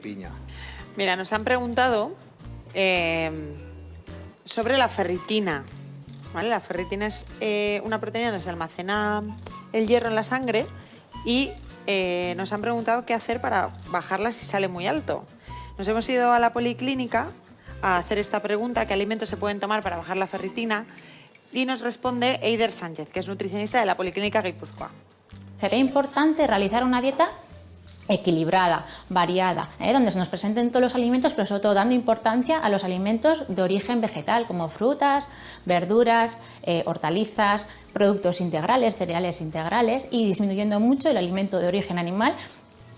piña. Mira, nos han preguntado sobre la ferritina. ¿Vale? La ferritina es una proteína donde se almacena el hierro en la sangre y nos han preguntado qué hacer para bajarla si sale muy alto. Nos hemos ido a la policlínica a hacer esta pregunta, ¿qué alimentos se pueden tomar para bajar la ferritina? Y nos responde Eider Sánchez, que es nutricionista de la Policlínica Guipúzcoa. Sería importante realizar una dieta equilibrada, variada, donde se nos presenten todos los alimentos, pero sobre todo dando importancia a los alimentos de origen vegetal, como frutas, verduras, hortalizas, productos integrales, cereales integrales, y disminuyendo mucho el alimento de origen animal,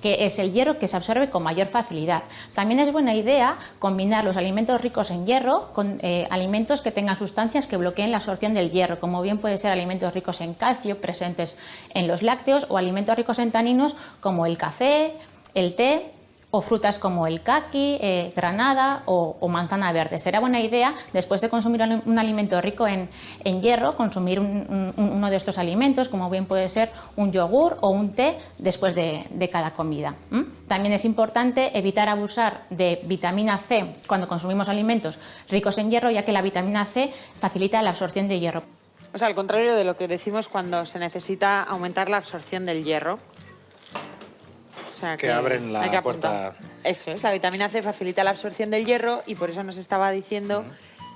que es el hierro que se absorbe con mayor facilidad. También es buena idea combinar los alimentos ricos en hierro con alimentos que tengan sustancias que bloqueen la absorción del hierro, como bien puede ser alimentos ricos en calcio presentes en los lácteos o alimentos ricos en taninos como el café, el té o frutas como el caqui, granada o manzana verde. Será buena idea, después de consumir un alimento rico en hierro, consumir uno de estos alimentos, como bien puede ser un yogur o un té después de cada comida. También es importante evitar abusar de vitamina C cuando consumimos alimentos ricos en hierro, ya que la vitamina C facilita la absorción de hierro. O sea, al contrario de lo que decimos cuando se necesita aumentar la absorción del hierro. O sea, que abren la puerta. Eso es, la vitamina C facilita la absorción del hierro y por eso nos estaba diciendo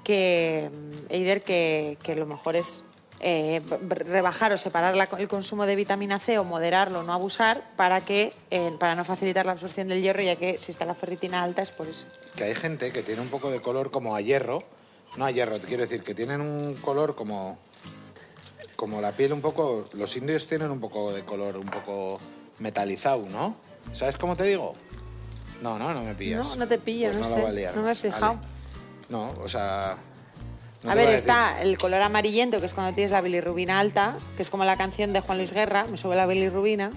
que, Eider, que lo mejor es rebajar o separar el consumo de vitamina C o moderarlo, no abusar, para no facilitar la absorción del hierro, ya que si está la ferritina alta es por eso. Que hay gente que tiene un poco de color como a hierro, no a hierro, te quiero decir, que tienen un color como la piel un poco, los indios tienen un poco de color un poco metalizado, ¿no? ¿Sabes cómo te digo? No me pillas. No te pillo, pues no la sé, voy a liar no me he más, fijado. vale. No, o sea... no a te ver, voy está el color amarillento, que es cuando tienes la bilirrubina alta, que es como la canción de Juan Luis Guerra, me sube la bilirrubina.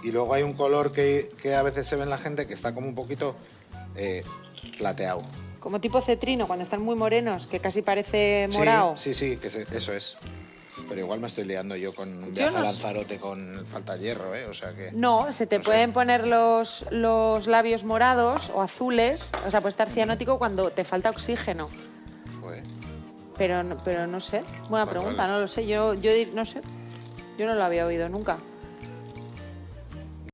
Y luego hay un color que a veces se ve en la gente que está como un poquito plateado. Como tipo cetrino, cuando están muy morenos, que casi parece morado. Sí, eso es. Pero igual me estoy liando yo con un viaje a Lanzarote con falta de hierro, ¿eh? O sea que... No, se te pueden poner los labios morados o azules, o sea, puede estar cianótico cuando te falta oxígeno. Pues... Pero no sé, buena pregunta, vale. No lo sé, yo no sé, yo no lo había oído nunca.